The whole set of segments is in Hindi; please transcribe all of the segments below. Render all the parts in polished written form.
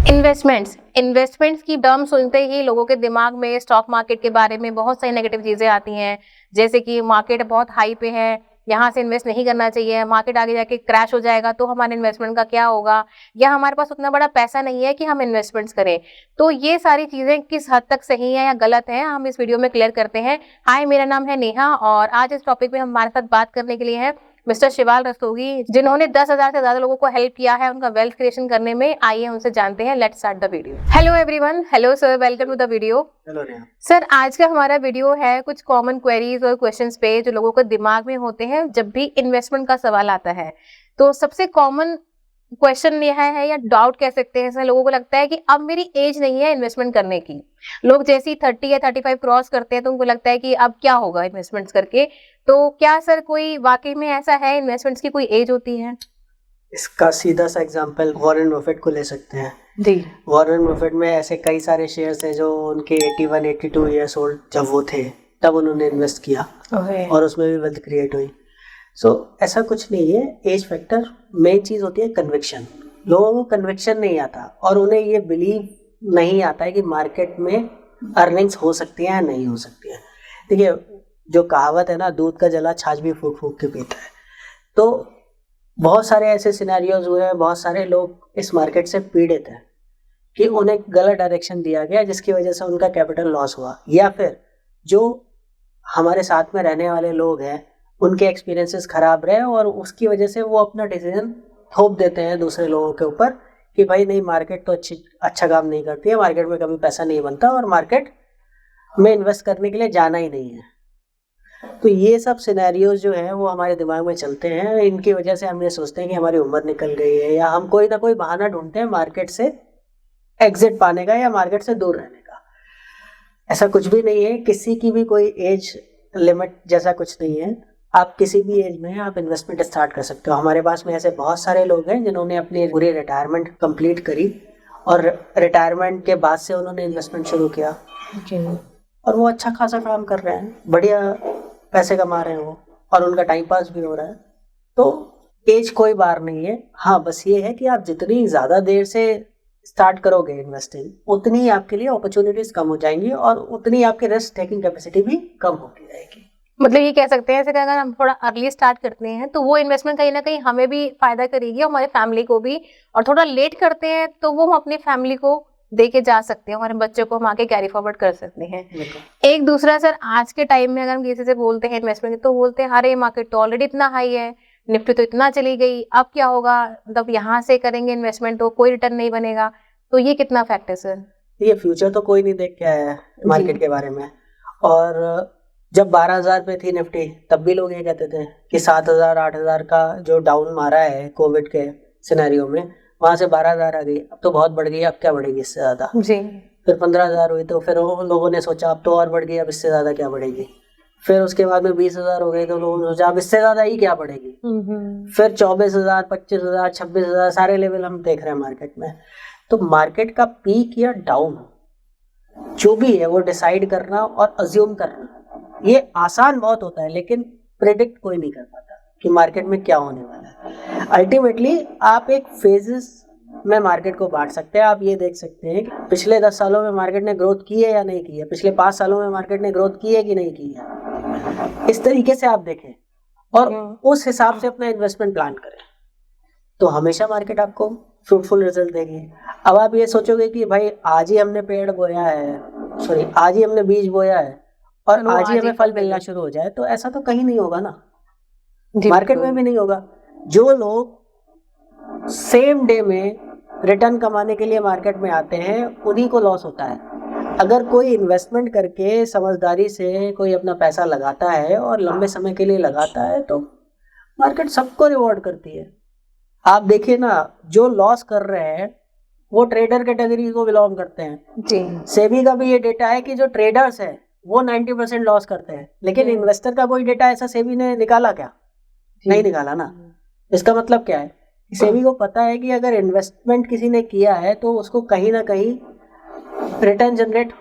इन्वेस्टमेंट्स इन्वेस्टमेंट्स की टर्म सुनते ही लोगों के दिमाग में स्टॉक मार्केट के बारे में बहुत सारी नेगेटिव चीजें आती हैं, जैसे कि मार्केट बहुत हाई पे है, यहाँ से इन्वेस्ट नहीं करना चाहिए, मार्केट आगे जाके क्रैश हो जाएगा तो हमारे इन्वेस्टमेंट का क्या होगा, या हमारे पास उतना बड़ा पैसा नहीं है कि हम इन्वेस्टमेंट्स करें। तो ये सारी चीजें किस हद तक सही है या गलत है, हम इस वीडियो में क्लियर करते हैं। हाय, मेरा नाम है नेहा और आज इस टॉपिक में हमारे साथ बात करने के लिए है मिस्टर शिवाल रस्तोगी, जिन्होंने 10,000 से ज्यादा लोगों को हेल्प किया है उनका वेल्थ क्रिएशन करने में। आइए उनसे जानते हैं। Let's start the video. Hello everyone, hello sir, welcome to the video. Hello sir, आज का हमारा वीडियो है कुछ कॉमन क्वेरीज और क्वेश्चंस पे जो लोगों को दिमाग में होते हैं जब भी इन्वेस्टमेंट का सवाल आता है। तो सबसे कॉमन क्वेश्चन यह है या डाउट कह सकते हैं, लोगों को लगता है कि अब मेरी एज नहीं है इन्वेस्टमेंट करने की। लोग जैसे ही 30 या 35 क्रॉस करते हैं तो उनको लगता है कि अब क्या होगा इन्वेस्टमेंट्स करके। तो क्या सर कोई वाकई में ऐसा है, इन्वेस्टमेंट्स की कोई एज होती है? इसका सीधा सा एग्जांपल वॉरेन बफेट को ले सकते हैं जी। वॉरेन बफेट में ऐसे कई सारे शेयर्स हैं जो उनके 81-82 ईयर्स ओल्ड जब वो थे तब उन्होंने इन्वेस्ट किया और उसमें भी वेल्थ क्रिएट हुई। सो ऐसा कुछ नहीं है एज फैक्टर, मेन चीज़ होती है कन्विक्शन। लोगों को कन्विक्शन नहीं आता और उन्हें ये बिलीव नहीं आता है कि मार्केट में अर्निंग्स हो सकती हैं या नहीं हो सकती हैं। देखिए, जो कहावत है ना, दूध का जला छाछ भी फूक फूक के पीता है। तो बहुत सारे ऐसे सिनेरियोज हुए हैं, बहुत सारे लोग इस मार्केट से पीड़ित हैं कि उन्हें गलत डायरेक्शन दिया गया जिसकी वजह से उनका कैपिटल लॉस हुआ, या फिर जो हमारे साथ में रहने वाले लोग हैं उनके एक्सपीरियंसेस खराब रहे और उसकी वजह से वो अपना डिसीजन थोप देते हैं दूसरे लोगों के ऊपर कि भाई नहीं, मार्केट तो अच्छा काम नहीं करती है, मार्केट में कभी पैसा नहीं बनता और मार्केट में इन्वेस्ट करने के लिए जाना ही नहीं है। तो ये सब सिनेरियोज जो हैं वो हमारे दिमाग में चलते हैं। इनकी वजह से हम ये सोचते हैं कि हमारी उम्र निकल गई है या हम कोई ना कोई बहाना ढूंढते हैं मार्केट से एग्जिट पाने का या मार्केट से दूर रहने का। ऐसा कुछ भी नहीं है, किसी की भी कोई एज लिमिट जैसा कुछ नहीं है। आप किसी भी एज में आप इन्वेस्टमेंट स्टार्ट कर सकते हो। हमारे पास में ऐसे बहुत सारे लोग हैं जिन्होंने अपनी पूरी रिटायरमेंट कंप्लीट करी और रिटायरमेंट के बाद से उन्होंने इन्वेस्टमेंट शुरू किया और वो अच्छा खासा काम कर रहे हैं, बढ़िया पैसे कमा रहे हैं वो, और उनका टाइम पास भी हो रहा है। तो एज कोई बार नहीं है। हाँ, बस ये है कि आप जितनी ज़्यादा देर से स्टार्ट करोगे इन्वेस्टिंग, उतनी आपके लिए अपॉर्चुनिटीज़ कम हो जाएंगी और उतनी आपकी रिस्क टेकिंग कैपेसिटी भी कम होती रहेगी। मतलब ये कह सकते हैं कि अगर हम थोड़ा अर्ली स्टार्ट करते हैं तो वो इन्वेस्टमेंट कहीं ना कहीं हमें भी फायदा करेगी, हमारे फैमिली को भी, और थोड़ा लेट करते हैं तो वो हम अपनी फैमिली को दे के जा सकते हैं, हमारे बच्चों को हम आगे कैरी फॉरवर्ड कर सकते हैं। एक दूसरा सर, आज के टाइम में अगर हम किसी से बोलते हैं इन्वेस्टमेंट तो बोलते हैं अरे मार्केट तो ऑलरेडी इतना हाई है, निफ्टी तो इतना चली गई, अब क्या होगा, मतलब यहाँ से करेंगे इन्वेस्टमेंट तो कोई रिटर्न नहीं बनेगा। तो ये कितना फैक्ट है सर? ये फ्यूचर तो कोई नहीं देख के आया है मार्केट के बारे में। और जब 12,000 पे थी निफ्टी तब भी लोग ये कहते थे कि 7,000 8,000 का जो डाउन मारा है कोविड के सिनेरियो में, वहाँ से 12,000 आ गई, अब तो बहुत बढ़ गई, अब क्या बढ़ेगी इससे ज़्यादा। जी। फिर 15,000 हुई तो फिर लोगों ने सोचा अब तो और बढ़ गई, अब इससे ज़्यादा क्या बढ़ेगी। फिर उसके बाद में 20,000 हो गई तो लोगों ने सोचा अब इससे ज़्यादा ही क्या बढ़ेगी। फिर 24,000 25,000 26,000 सारे लेवल हम देख रहे हैं मार्केट में। तो मार्केट का पीक या डाउन जो भी है वो डिसाइड करना और अज्यूम करना ये आसान बहुत होता है, लेकिन प्रेडिक्ट कोई नहीं कर पाता कि मार्केट में क्या होने वाला है। अल्टीमेटली आप एक फेजेस में मार्केट को बांट सकते हैं। आप ये देख सकते हैं कि पिछले 10 सालों में मार्केट ने ग्रोथ की है या नहीं की है, पिछले 5 सालों में मार्केट ने ग्रोथ की है कि नहीं की है। इस तरीके से आप देखें और उस हिसाब से अपना इन्वेस्टमेंट प्लान करें तो हमेशा मार्केट आपको फ्रूटफुल रिजल्ट देगी। अब आप ये सोचोगे कि भाई आज ही हमने पेड़ बोया है, आज ही हमने बीज बोया है और आज ही हमें फल मिलना शुरू हो जाए, तो ऐसा तो कहीं नहीं होगा ना, मार्केट में भी नहीं होगा। जो लोग सेम डे में रिटर्न कमाने के लिए मार्केट में आते हैं उन्हीं को लॉस होता है। अगर कोई इन्वेस्टमेंट करके समझदारी से कोई अपना पैसा लगाता है और लंबे समय के लिए लगाता है तो मार्केट सबको रिवॉर्ड करती है। आप देखिए ना, जो लॉस कर रहे हैं वो ट्रेडर कैटेगरी को बिलोंग करते हैं जी। सेबी का भी ये डेटा है कि जो ट्रेडर्स है वो 90% लॉस करते हैं, लेकिन इन्वेस्टर का कोई डेटा ऐसा सेबी ने निकाला क्या? नहीं निकाला ना। इसका मतलब क्या है? सेबी को पता है कि अगर इन्वेस्टमेंट किसी ने किया है तो उसको कहीं ना कहीं रिटर्न जनरेट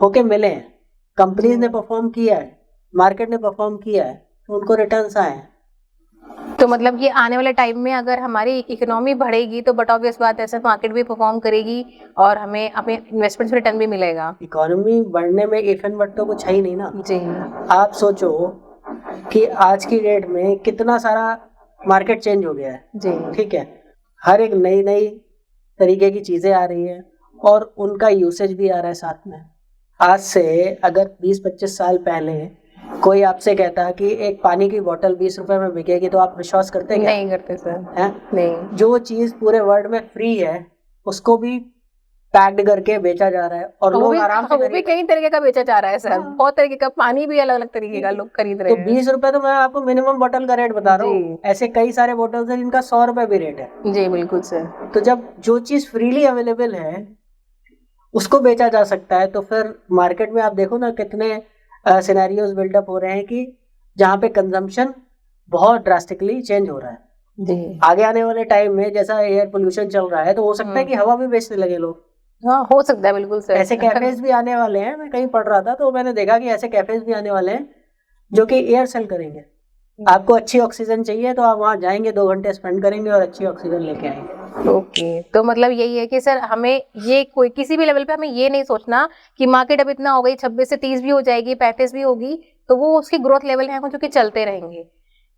होके मिले हैं। कंपनीज ने परफॉर्म किया है, मार्केट ने परफॉर्म किया है तो उनको रिटर्न्स आए हैं। तो मतलब ये आने वाले टाइम में अगर हमारी इकोनॉमी बढ़ेगी तो बट ऑब्वियस बात है सर, मार्केट भी परफॉर्म करेगी और हमें अपने इन्वेस्टमेंट से रिटर्न भी मिलेगा। इकोनॉमी बढ़ने में इफ एंड बट तो कुछ है ही नहीं ना जी। आप सोचो कि आज की डेट में कितना सारा मार्केट चेंज हो गया है जी। ठीक है, हर एक नई नई तरीके की चीजें आ रही है और उनका यूसेज भी आ रहा है साथ में। आज से अगर 20-25 साल पहले कोई आपसे कहता कि एक पानी की बोतल 20 रुपए में बिकेगी तो आप विश्वास करते क्या? नहीं करते सर। हैं? नहीं। जो चीज पूरे वर्ल्ड में फ्री है उसको भी पैक्ड करके बेचा जा रहा है और लोग आराम से वो भी कई तरीके का बेचा जा रहा है सर। बहुत तरीके का पानी भी अलग अलग तरीके का लोग खरीद रहे हैं। 20 रुपए तो मैं आपको मिनिमम बोतल का रेट बता रहा हूँ, ऐसे कई सारे बोतल है जिनका 100 रुपए भी रेट है। जी बिल्कुल सर। तो जब जो चीज फ्रीली अवेलेबल है उसको बेचा जा सकता है तो फिर मार्केट में आप देखो ना कितने सिनेरियोज बिल्डअप हो रहे हैं कि जहाँ पे कंजम्पशन बहुत ड्रास्टिकली चेंज हो रहा है। जी। आगे आने वाले टाइम में जैसा एयर पोल्यूशन चल रहा है तो हो सकता है कि हवा भी बेचने लगे लोग। हाँ हो सकता है बिल्कुल सर। ऐसे कैफेज भी आने वाले हैं, मैं कहीं पढ़ रहा था तो मैंने देखा कि ऐसे कैफेज भी आने वाले हैं जो कि एयर सेल करेंगे। आपको अच्छी ऑक्सीजन चाहिए तो आप वहाँ जाएंगे, 2 घंटे स्पेंड करेंगे और अच्छी ऑक्सीजन लेके आएंगे। ओके तो मतलब यही है कि सर हमें ये कोई किसी भी लेवल पे हमें ये नहीं सोचना कि मार्केट अब इतना हो गई 26 से 30 भी हो जाएगी 35 भी होगी तो वो उसकी ग्रोथ लेवल है जो कि चलते रहेंगे।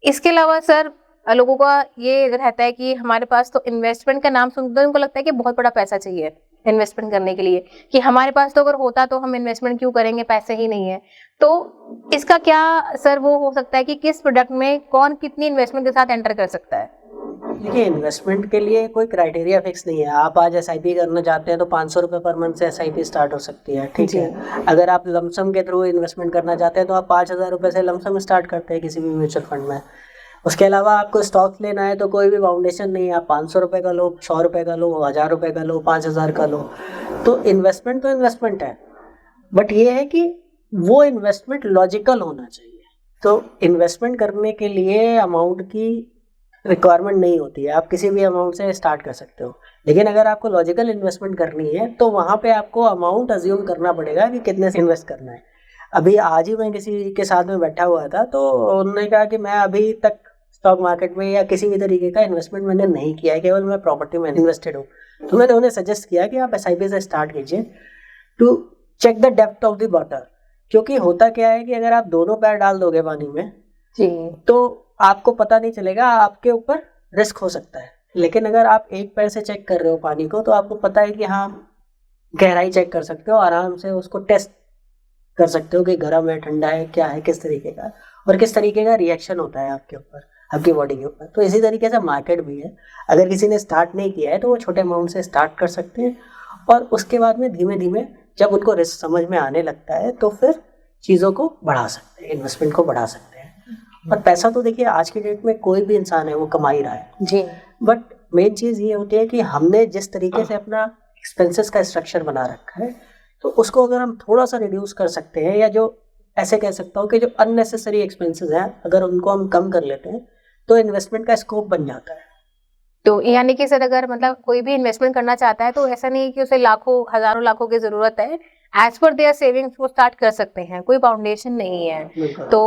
इसके अलावा सर लोगों का ये रहता है कि हमारे पास तो इन्वेस्टमेंट का नाम सुनते उनको लगता है कि बहुत बड़ा पैसा चाहिए इन्वेस्टमेंट करने के लिए, कि हमारे पास तो अगर होता तो हम इन्वेस्टमेंट क्यों करेंगे, पैसे ही नहीं है। तो इसका क्या सर वो हो सकता है कि किस प्रोडक्ट में कौन कितनी इन्वेस्टमेंट के साथ एंटर कर सकता है? देखिए इन्वेस्टमेंट के लिए कोई क्राइटेरिया फिक्स नहीं है। आप आज एसआईपी करना चाहते हैं तो 500 रुपये पर मंथ से एसआईपी स्टार्ट हो सकती है ठीक है। अगर आप लमसम के थ्रू इन्वेस्टमेंट करना चाहते हैं तो आप 5,000 रुपये से लमसम स्टार्ट करते हैं किसी भी म्यूचुअल फंड में। उसके अलावा आपको स्टॉक्स लेना है तो कोई भी फाउंडेशन नहीं है, आप 500 रुपये का लो, 100 रुपये का लो, 1000 रुपये का लो, 5000 का लो। तो इन्वेस्टमेंट है, बट ये है कि वो इन्वेस्टमेंट लॉजिकल होना चाहिए। तो इन्वेस्टमेंट करने के लिए अमाउंट की रिक्वायरमेंट नहीं होती है, आप किसी भी अमाउंट से स्टार्ट कर सकते हो। लेकिन अगर आपको लॉजिकल इन्वेस्टमेंट करनी है तो वहाँ पे आपको अमाउंट अज्यूम करना पड़ेगा कि कितने से इन्वेस्ट करना है। अभी आज ही मैं किसी के साथ में बैठा हुआ था तो उन्होंने कहा कि मैं अभी तक स्टॉक मार्केट में या किसी भी तरीके का इन्वेस्टमेंट मैंने नहीं किया है, केवल मैं प्रॉपर्टी में इन्वेस्टेड हूँ। तो मैंने उन्हें सजेस्ट किया कि आप एसआईपी से स्टार्ट कीजिए to check the depth of the water. क्योंकि होता क्या है कि अगर आप दोनों पैर डाल दोगे पानी में जी तो आपको पता नहीं चलेगा, आपके ऊपर रिस्क हो सकता है। लेकिन अगर आप एक पैर से चेक कर रहे हो पानी को तो आपको पता है कि हाँ गहराई चेक कर सकते हो, आराम से उसको टेस्ट कर सकते हो कि गर्म है, ठंडा है, क्या है, किस तरीके का और किस तरीके का रिएक्शन होता है आपके ऊपर, आपकी बॉडी के ऊपर। तो इसी तरीके से मार्केट भी है। अगर किसी ने स्टार्ट नहीं किया है तो वो छोटे अमाउंट से स्टार्ट कर सकते हैं और उसके बाद में धीमे धीमे जब उनको रिस्क समझ में आने लगता है तो फिर चीज़ों को बढ़ा सकते हैं, इन्वेस्टमेंट को बढ़ा सकते हैं। और पैसा तो देखिए आज की डेट में कोई भी इंसान है वो कमा ही रहा है जी, बट मेन चीज़ ये होती है कि हमने जिस तरीके से अपना एक्सपेंसेस का स्ट्रक्चर बना रखा है तो उसको अगर हम थोड़ा सा रिड्यूस कर सकते हैं, या जो ऐसे कह सकता हूँ कि जो अननेसेसरी एक्सपेंसेस हैं अगर उनको हम कम कर लेते हैं तो इन्वेस्टमेंट का स्कोप बन जाता है। तो यानी कि सर अगर मतलब कोई भी इन्वेस्टमेंट करना चाहता है तो ऐसा नहीं कि उसे लाखों हजारों लाखों की जरूरत है, एज पर देयर सेविंग्स वो स्टार्ट कर सकते हैं, कोई फाउंडेशन नहीं है। तो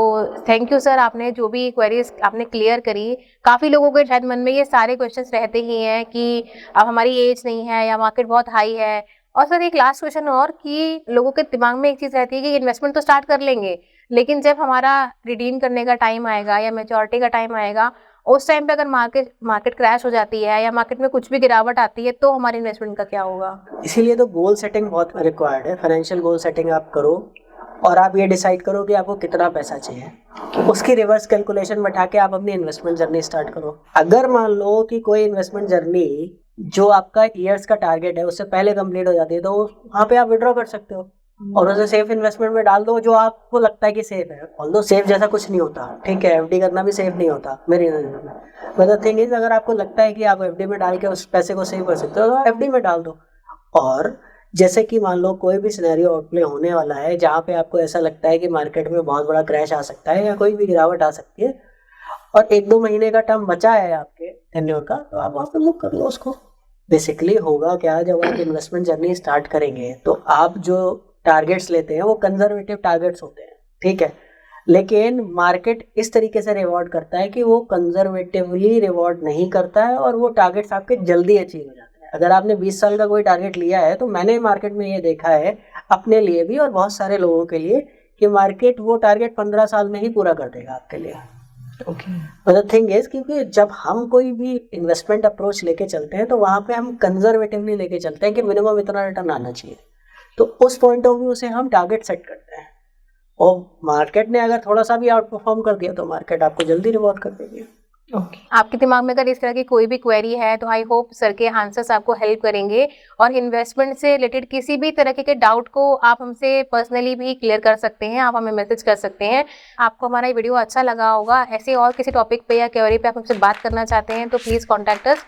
थैंक यू सर, आपने जो भी क्वेरीज आपने क्लियर करी। काफी लोगों के शायद मन में ये सारे क्वेश्चंस रहते ही हैं कि अब हमारी एज नहीं है या मार्केट बहुत हाई है। और सर एक लास्ट क्वेश्चन और कि लोगों के दिमाग में एक चीज रहती है कि इन्वेस्टमेंट तो स्टार्ट कर लेंगे लेकिन जब हमारा रिडीम करने का टाइम आएगा या मैच्योरिटी का टाइम आएगा उस टाइम पे अगर मार्केट क्रैश हो जाती है या मार्केट में कुछ भी गिरावट आती है तो हमारे इन्वेस्टमेंट का क्या होगा? इसीलिए तो गोल सेटिंग बहुत रिक्वायर्ड है। फाइनेंशियल गोल सेटिंग आप करो और आप ये डिसाइड करो कि आपको कितना पैसा चाहिए, उसकी रिवर्स कैलकुलेशन बैठा के आप अपनी इन्वेस्टमेंट जर्नी स्टार्ट करो। अगर मान लो कि कोई इन्वेस्टमेंट जर्नी जो आपका ईयर्स का टारगेट है उससे पहले कंप्लीट हो जाती है तो वहाँ पे आप विड्रॉ कर सकते हो और उसे सेफ इन्वेस्टमेंट में डाल दो जो आपको लगता है कि सेफ है। ऑल्दो सेफ जैसा कुछ नहीं होता, ठीक है, एफडी करना भी सेफ नहीं होता मेरी नज़र में। बट द थिंग इज अगर आपको लगता है कि आप एफडी में डाल के उस पैसे को सेव कर सकते हो तो एफडी में डाल दो। और जैसे कि मान लो कोई भी सिनेरियो आउटप्ले होने वाला है जहाँ पे आपको ऐसा लगता है कि मार्केट में बहुत बड़ा क्रैश आ सकता है या कोई भी गिरावट आ सकती है और 1-2 महीने का टर्म बचा है आपके टेन्योर का, तो आप वहाँ पे बुक कर लो उसको। बेसिकली होगा क्या, जब आप इन्वेस्टमेंट जर्नी स्टार्ट करेंगे तो आप जो टारगेट्स लेते हैं वो कंजर्वेटिव टारगेट्स होते हैं, ठीक है। लेकिन मार्केट इस तरीके से रिवॉर्ड करता है कि वो कंजर्वेटिवली रिवॉर्ड नहीं करता है और वो टारगेट्स आपके जल्दी अचीव हो जाते हैं। अगर आपने 20 साल का कोई टारगेट लिया है, तो मैंने मार्केट में ये देखा है अपने लिए भी और बहुत सारे लोगों के लिए कि मार्केट वो टारगेट 15 साल में ही पूरा कर देगा आपके लिए। द थिंग इज, क्योंकि जब हम कोई भी इन्वेस्टमेंट अप्रोच लेके चलते हैं तो वहाँ पे हम कंजर्वेटिवली लेके चलते हैं कि मिनिमम इतना रिटर्न आना चाहिए। तो उस पॉइंट ऑफ व्यू से हम टारगेट सेट करते हैं, और मार्केट ने अगर थोड़ा सा भी आउट परफॉर्म कर दिया तो मार्केट आपको जल्दी रिवॉर्ड कर देगी। आपके दिमाग में अगर इस तरह की कोई भी क्वेरी है तो आई होप सर के आंसर्स आपको हेल्प करेंगे, और इन्वेस्टमेंट से रिलेटेड किसी भी तरह के डाउट को आप हमसे पर्सनली भी क्लियर कर सकते हैं, आप हमें मैसेज कर सकते हैं। आपको हमारा ये वीडियो अच्छा लगा होगा, ऐसे और किसी टॉपिक पे या क्वेरी पे आप हमसे बात करना चाहते हैं तो प्लीज़ कॉन्टैक्ट अस।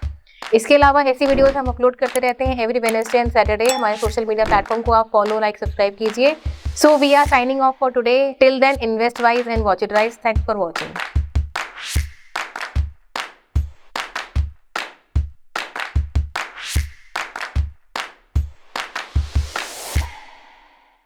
इसके अलावा ऐसी वीडियोस हम अपलोड करते रहते हैं एवरी वेडनेसडे एंड सैटरडे। हमारे सोशल मीडिया प्लेटफॉर्म को आप फॉलो, लाइक, सब्सक्राइब कीजिए। So we are signing off for today. Till then, invest wise and watch it rise. Thanks for watching.